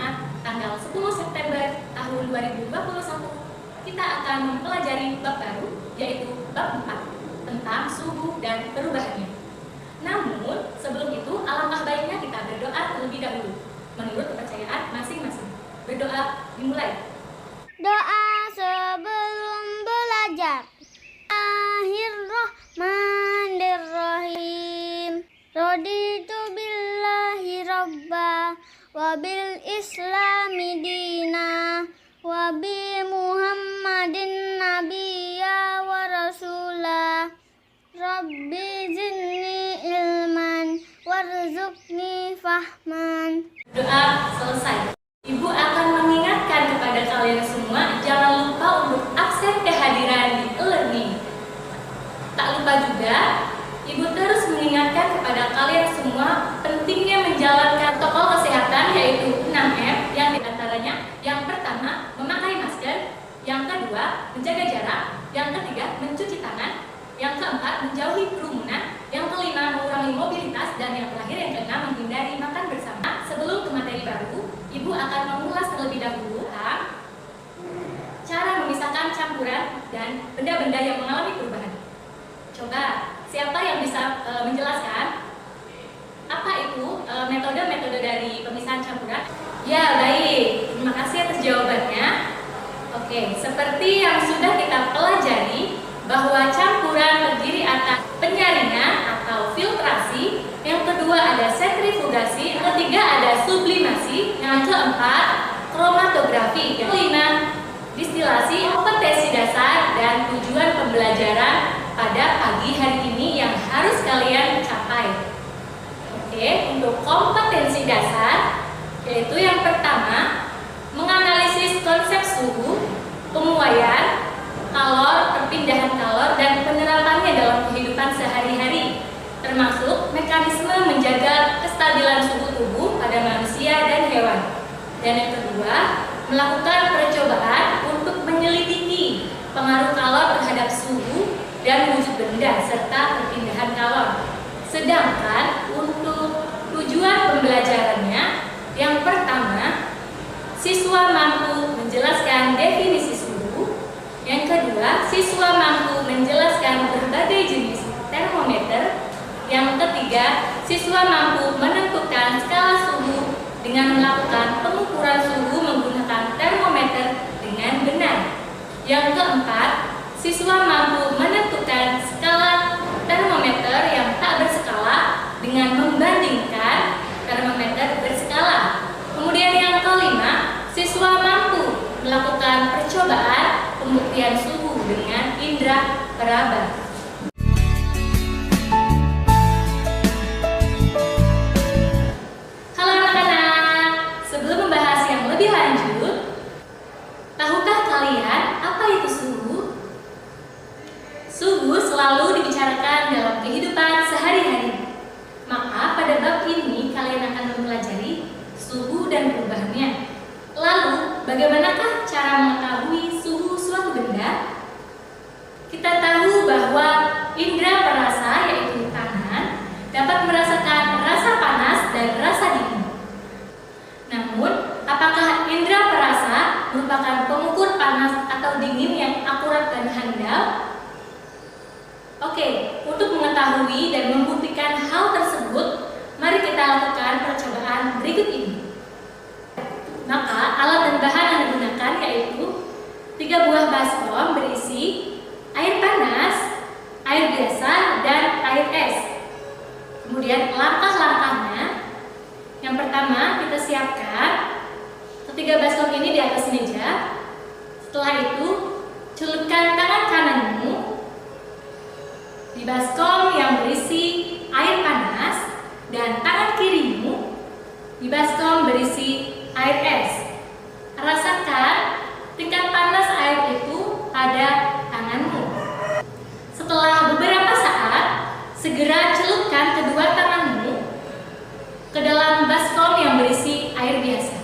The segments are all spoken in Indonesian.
Jumat tanggal 10 September tahun 2021 kita akan mempelajari bab baru, yaitu bab 4 tentang suhu dan perubahannya. Namun sebelum itu alangkah baiknya kita berdoa terlebih dahulu menurut kepercayaan masing-masing. Berdoa dimulai. Doa sebelum belajar. Bismillahirrahmanirrahim. Raditu billahi rabba wa bil islami dina wa bi muhammadin nabiyya wa rasula. Rabbi zidni ilman warzuqni fahman. Doa selesai. Ibu akan mengingatkan kepada kalian semua, jangan lupa untuk absen kehadiran di e-learning. Tak lupa juga, Ibu terus mengingatkan kepada kalian semua pentingnya menjalankan protokol kesehatan, yaitu 6M, yang diantaranya yang pertama, memakai masker, yang kedua, menjaga jarak, yang ketiga, mencuci tangan, yang keempat, menjauhi kerumunan, yang kelima, mengurangi mobilitas, dan yang terakhir, yang keenam, menghindari makan bersama. Sebelum ke materi baru, Ibu akan mengulas terlebih dahulu tentang cara memisahkan campuran dan benda-benda yang mengalami perubahan. Coba, siapa yang bisa menjelaskan apa itu metode-metode dari pemisahan campuran? Ya, baik. Terima kasih atas jawabannya. Oke, seperti yang sudah kita pelajari, bahwa campuran terdiri atas penyaringan atau filtrasi, yang kedua ada sentrifugasi, yang ketiga ada sublimasi, yang keempat kromatografi, yang kelima distilasi. Kompetensi dasar dan tujuan pembelajaran pada pagi hari ini yang harus kalian capai. Oke, untuk kompetensi dasar, yaitu yang pertama, menganalisis konsep suhu, pemuaian, kalor, perpindahan kalor, dan penerapannya dalam kehidupan sehari-hari, termasuk mekanisme menjaga kestabilan suhu tubuh pada manusia dan hewan. Dan yang kedua, melakukan percobaan untuk menyelidiki pengaruh kalor terhadap suhu dan wujud benda serta perpindahan kalor. Sedangkan untuk tujuan pembelajarannya, yang pertama, siswa mampu menjelaskan definisi suhu. Yang kedua, siswa mampu menjelaskan berbagai jenis termometer. Yang ketiga, siswa mampu menentukan skala suhu dengan melakukan pengukuran suhu menggunakan termometer dengan benar. Yang keempat, siswa mampu menentukan skala termometer yang tak berskala dengan membandingkan termometer berskala. Kemudian yang kelima, siswa mampu melakukan percobaan pembuktian suhu dengan indera peraba. Halo anak-anak, sebelum membahas yang lebih lanjut, tahukah kalian apa itu suhu? Suhu selalu dibicarakan dalam kehidupan sehari-hari. Maka pada bab ini kalian akan mempelajari suhu dan perubahannya. Lalu, bagaimanakah cara mengetahui suhu suatu benda? Kita tahu bahwa indera perasa, yaitu tangan, dapat merasakan rasa panas dan rasa dingin. Namun, apakah indera perasa merupakan pengukur panas atau dingin yang akurat dan handal? Oke, untuk mengetahui dan membuktikan hal tersebut, mari kita lakukan percobaan berikut ini. Maka alat dan bahan yang digunakan yaitu 3 buah baskom berisi air panas, air biasa, dan air es. Kemudian langkah-langkahnya, yang pertama kita siapkan ketiga baskom ini di atas meja. Setelah itu celupkan tangan kananmu di baskom yang berisi air panas dan tangan kirimu di baskom berisi air es. Rasakan tingkat panas air itu pada tanganmu. Setelah beberapa saat, segera celupkan kedua tanganmu ke dalam baskom yang berisi air biasa.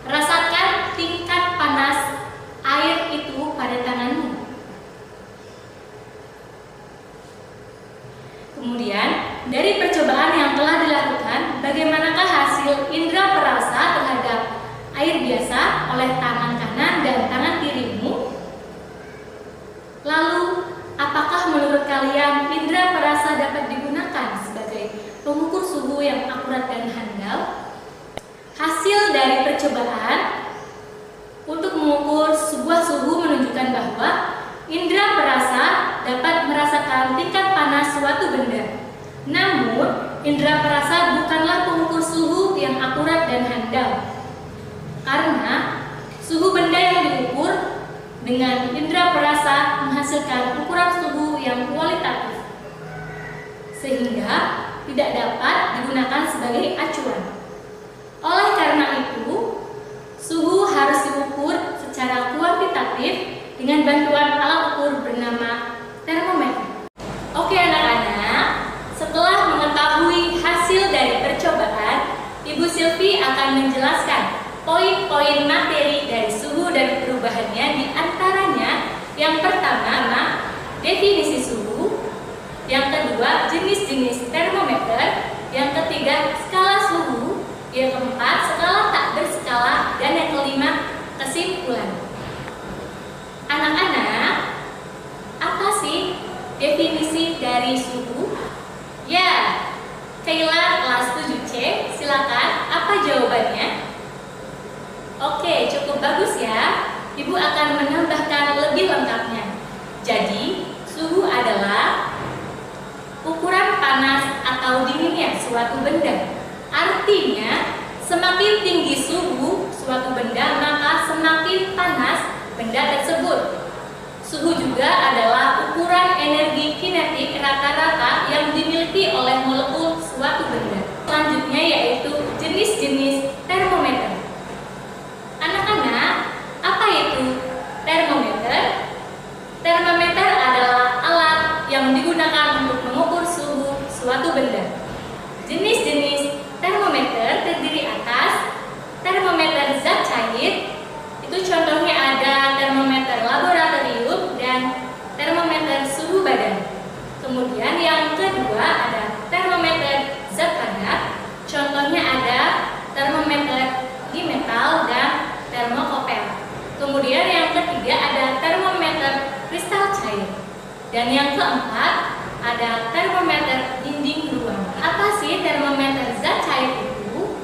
Rasakan tingkat panas air itu pada tanganmu. Kemudian, dari percobaan yang telah dilakukan, bagaimanakah hasil indera perasa yang akurat dan handal, hasil dari percobaan untuk mengukur sebuah suhu menunjukkan bahwa indera perasa dapat merasakan tingkat panas suatu benda. Namun, indera perasa bukanlah pengukur suhu yang akurat dan handal. Karena suhu benda yang diukur dengan indera perasa menghasilkan ukuran suhu yang kualitatif, sehingga tidak dapat digunakan sebagai acuan. Oleh karena itu, suhu harus diukur secara kuantitatif dengan bantuan alat ukur bernama termometer. Oke anak-anak, setelah mengetahui hasil dari percobaan, Ibu Silvi akan menjelaskan poin-poin materi dari suhu dan perubahannya, di antaranya yang pertama, definisi suhu, yang kedua, jenis-jenis termometer, yang ketiga, skala suhu, yang keempat, skala tak berskala, dan yang kelima, kesimpulan. Anak-anak, apa sih definisi dari suhu? Ya, Kayla kelas 7C, silakan, apa jawabannya? Oke, cukup bagus ya. Ibu akan menambahkan lebih lengkapnya. Jadi, suhu adalah ukuran panas atau dinginnya suatu benda. Artinya, semakin tinggi suhu suatu benda, maka semakin panas benda tersebut. Suhu juga adalah ukuran energi kinetik rata-rata yang dimiliki oleh molekul suatu benda. Selanjutnya yaitu jenis-jenis termometer. Anak-anak, apa itu termometer? Termometer adalah alat yang digunakan untuk mengukur suhu suatu benda. Jenis-jenis termometer terdiri atas termometer zat cair, itu contohnya ada termometer laboratorium dan termometer suhu badan. Kemudian yang kedua ada termometer zat padat, contohnya ada termometer di metal dan termokopel. Kemudian yang ketiga ada termometer kristal cair. Dan yang keempat ada termometer dinding ruang. Apa sih termometer zat cair itu?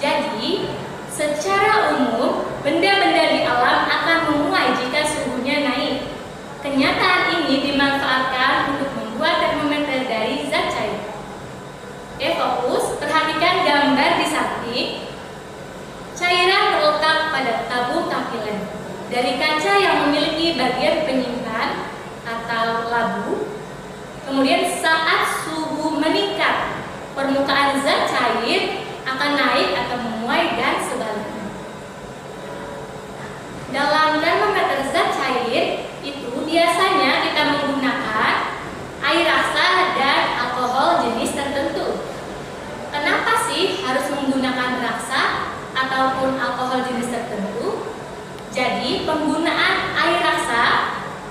Jadi, secara umum benda-benda di alam akan memuai jika suhunya naik. Kenyataan ini dimanfaatkan untuk membuat termometer dari zat cair. Oke, fokus, perhatikan gambar di samping. Cairan terletak pada tabung tampilan dari kaca yang memiliki bagian penyimpan atau labu. Kemudian saat suhu meningkat, permukaan zat cair akan naik atau memuai dan sebaliknya. Dalam termometer zat cair itu biasanya kita menggunakan air raksa dan alkohol jenis tertentu. Kenapa sih harus menggunakan raksa ataupun alkohol jenis tertentu? Jadi penggunaan air raksa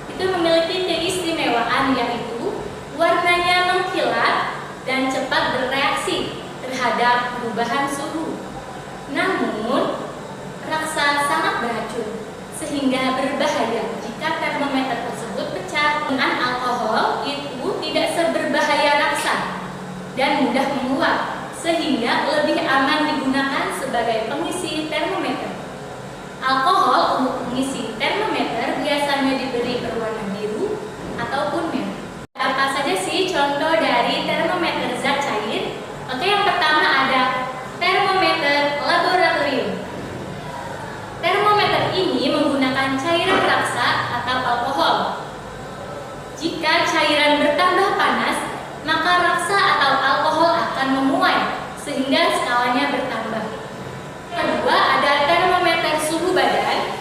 itu memiliki keistimewaan, yaitu warnanya mengkilat dan cepat bereaksi terhadap perubahan suhu. Namun raksa sangat beracun sehingga berbahaya jika termometer tersebut pecah. Penggunaan alkohol itu tidak seberbahaya raksa dan mudah menguap, sehingga lebih aman digunakan sebagai pengisi termometer. Alkohol untuk mengisi termometer biasanya diberi berwarna biru ataupun merah. Apa saja sih contoh dari termometer zat cair? Oke, yang pertama ada termometer laboratorium. Termometer ini menggunakan cairan raksa atau alkohol. Jika cairan bertambah panas, maka raksa atau alkohol akan memuai sehingga skalanya bertambah. Kedua, ada termometer suhu badan.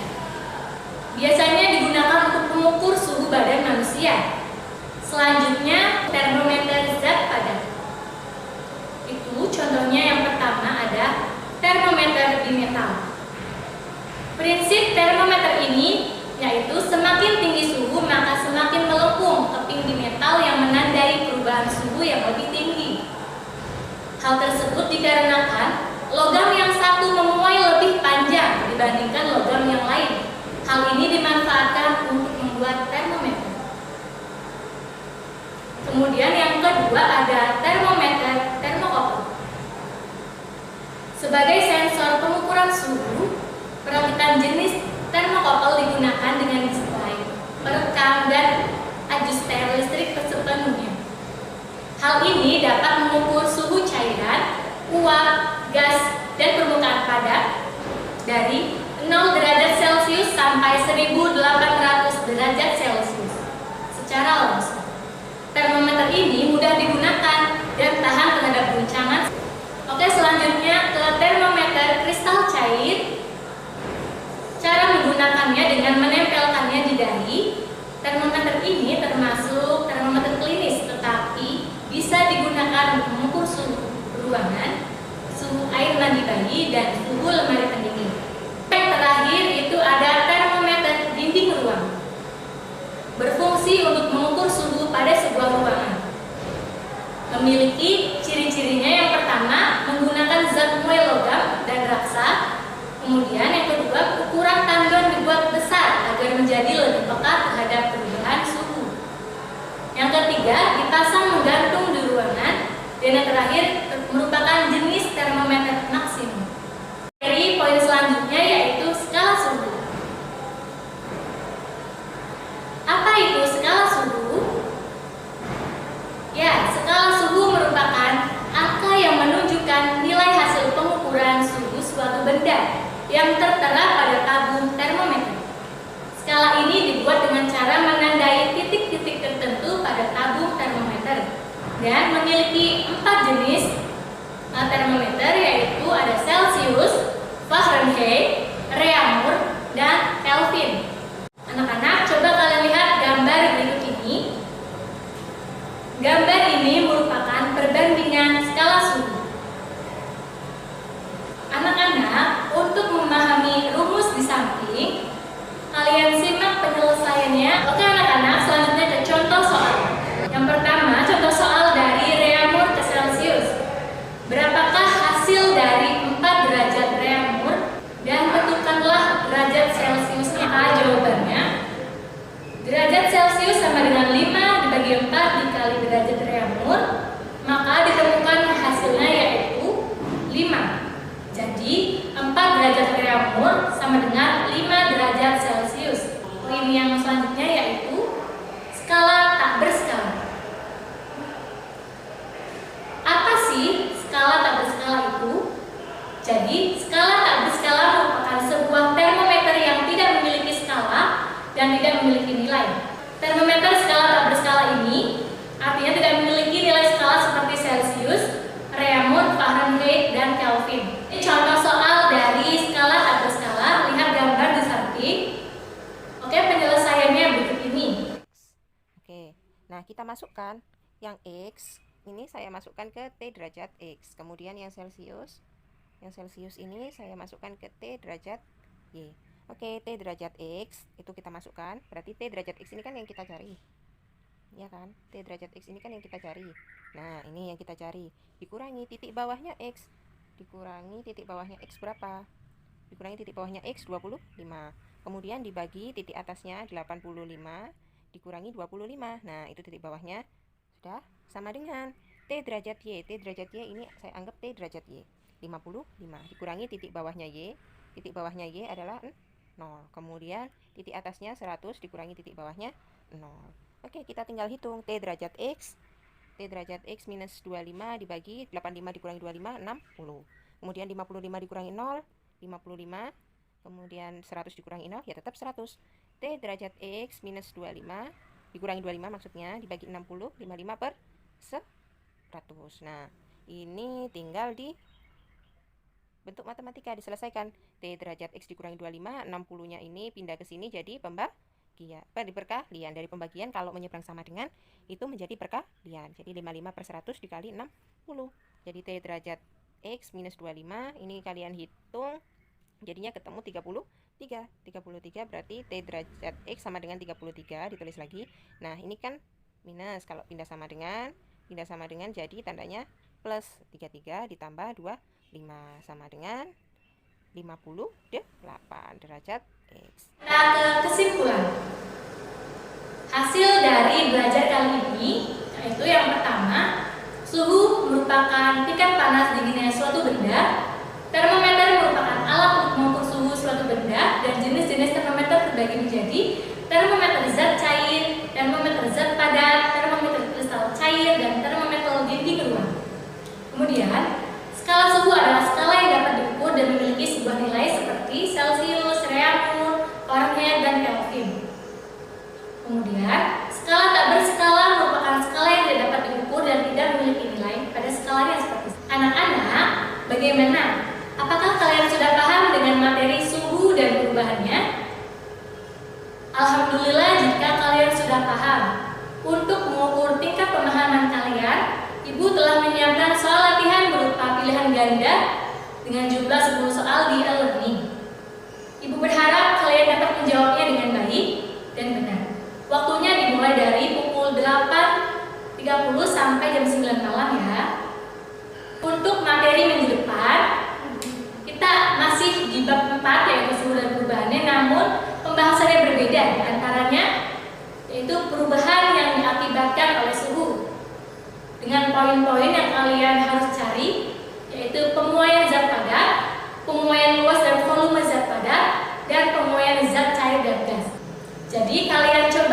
Biasanya digunakan untuk mengukur suhu badan manusia. Selanjutnya, termometer zat padat. Itu contohnya yang pertama ada termometer di metal. Prinsip termometer ini yaitu semakin tinggi suhu maka semakin melengkung keping di metal yang menandai perubahan suhu yang lebih tinggi. Hal tersebut dikarenakan logam yang satu memuai lebih panjang dibandingkan logam yang lain. Hal ini dimanfaatkan untuk membuat termometer. Kemudian yang kedua ada termometer termokopel. Sebagai sensor pengukuran suhu, perakitan jenis termokouple digunakan dengan display, perekam, dan ajuster listrik sepenuhnya. Hal ini dapat mengukur suhu cairan, uap, gas, dan permukaan padat dari 0 derajat Celcius sampai 1800 derajat Celcius secara langsung. Termometer ini mudah digunakan dan tahan terhadap guncangan. Oke, selanjutnya ke termometer kristal cair. Cara menggunakannya dengan menempelkannya di dahi. Termometer ini termasuk termometer klinis, tetapi bisa digunakan untuk mengukur suhu ruangan, suhu air mandi bayi, dan suhu lemari pendingin. Yang terakhir itu ada termometer dinding ruang. Berfungsi untuk mengukur suhu pada sebuah ruangan. Memiliki ciri-cirinya: yang pertama, menggunakan zat muai logam dan raksa. Kemudian yang kedua, ukuran tandon dibuat besar agar menjadi lebih peka terhadap perubahan suhu. Yang ketiga, dipasang menggantung di ruangan. Dan yang terakhir, merupakan jenis termometer maksimum. Dari poin selanjutnya yaitu skala suhu. Apa itu skala suhu? Ya, skala suhu merupakan angka yang menunjukkan nilai hasil pengukuran suhu suatu benda yang tertera pada tabung termometer. Skala ini dibuat dengan cara menandai titik-titik tertentu pada tabung termometer dan memiliki 4 jenis termometer, yaitu ada Celcius, Fahrenheit, Reaumur, dan Kelvin. Anak-anak, coba kalian lihat gambar berikut ini. Gambar ini merupakan perbandingan skala suhu. Anak-anak, untuk memahami rumus di samping, kalian simak penyelesaiannya. Oke anak-anak, selanjutnya ke contoh soal. Yang pertama, contoh soal dari Reaumur ke Celcius. Berapakah hasil dari 4 derajat Reaumur dan tentukanlah derajat Celciusnya? Jawabannya, derajat Celcius sama dengan 5 dibagi 4 dikali derajat Reaumur, maka ditemukan hasilnya yaitu 5. Jadi 4 derajat Reaumur sama dengan 5 derajat Celcius. Poin yang selanjutnya yaitu skala tak berskala. Apa sih skala tak berskala itu? Jadi, skala tak berskala merupakan sebuah termometer yang tidak memiliki skala dan tidak memiliki nilai. Termometer skala tak berskala ini artinya tidak memiliki nilai skala seperti Celcius, Reaumur, Fahrenheit, dan Kelvin. Ini contoh soal dari skala tak berskala. Lihat gambar di samping. Oke, penyelesaiannya berikut ini. Oke, nah kita masukkan yang X. Ini saya masukkan ke T derajat X. Kemudian yang Celcius ini saya masukkan ke T derajat Y. Oke, T derajat X itu kita masukkan. Berarti T derajat X ini kan yang kita cari, ya kan? T derajat X ini kan yang kita cari. Nah, ini yang kita cari. Dikurangi titik bawahnya X. Dikurangi titik bawahnya X berapa? Dikurangi titik bawahnya X 25. Kemudian dibagi titik atasnya 85 dikurangi 25. Nah, itu titik bawahnya sudah sama dengan T derajat Y. T derajat Y ini saya anggap T derajat Y 55 dikurangi titik bawahnya Y. Titik bawahnya Y adalah 0. Kemudian titik atasnya 100 dikurangi titik bawahnya 0. Oke, kita tinggal hitung T derajat X. T derajat X minus 25 dibagi 85 dikurangi 25 60. Kemudian 55 dikurangi 0 55. Kemudian 100 dikurangi 0 ya tetap 100. T derajat X minus 25 dikurangi 25 maksudnya dibagi 60 55 per 100. Nah, ini tinggal di bentuk matematika diselesaikan. T derajat X dikurangi 25, 60-nya ini pindah ke sini jadi pembagian. Di perkalian. Dari pembagian kalau menyeberang sama dengan itu menjadi perkalian. Jadi 55 per 100 dikali 60. Jadi T derajat X minus 25 ini kalian hitung jadinya ketemu 33 berarti T derajat X sama dengan 33 ditulis lagi. Nah, ini kan minus, kalau pindah sama dengan jadi tandanya plus 33 ditambah 25 sama dengan 58 derajat X. Kita ke kesimpulan. Hasil dari belajar kali ini yaitu yang pertama, suhu merupakan tingkat panas dinginnya suatu benda. Termometer merupakan alat untuk mengukur suhu suatu benda, dan jenis-jenis termometer terbagi menjadi termometer zat cair, termometer zat padat, termometer kristal cair, dan termometer dinding ruang. Kemudian, skala suhu adalah skala yang dapat diukur dan memiliki sebuah nilai seperti Celcius, Reaumur, Fahrenheit, dan Kelvin. Kemudian, skala tak berskala merupakan skala yang tidak dapat diukur dan tidak memiliki nilai pada skalanya seperti ini. Anak-anak, bagaimana? Apakah kalian sudah paham dengan materi suhu dan perubahannya? Alhamdulillah jika kalian sudah paham. Untuk mengukur tingkat pemahaman kalian, Ibu telah menyiapkan soal latihan berupa pilihan ganda dengan jumlah 10 soal di e-learning. Ibu berharap kalian dapat menjawabnya dengan baik dan benar. Waktunya dimulai dari pukul 8.30 sampai jam 9 malam ya. Untuk materi minggu depan, kita masih di bab 4 yaitu suhu dan perubahannya, namun pembahasannya berbeda, antaranya yaitu perubahan yang diakibatkan oleh suhu. Dengan poin-poin yang kalian harus cari, yaitu pemuaian zat padat, pemuaian luas dan volume zat padat, dan pemuaian zat cair dan gas. Jadi kalian coba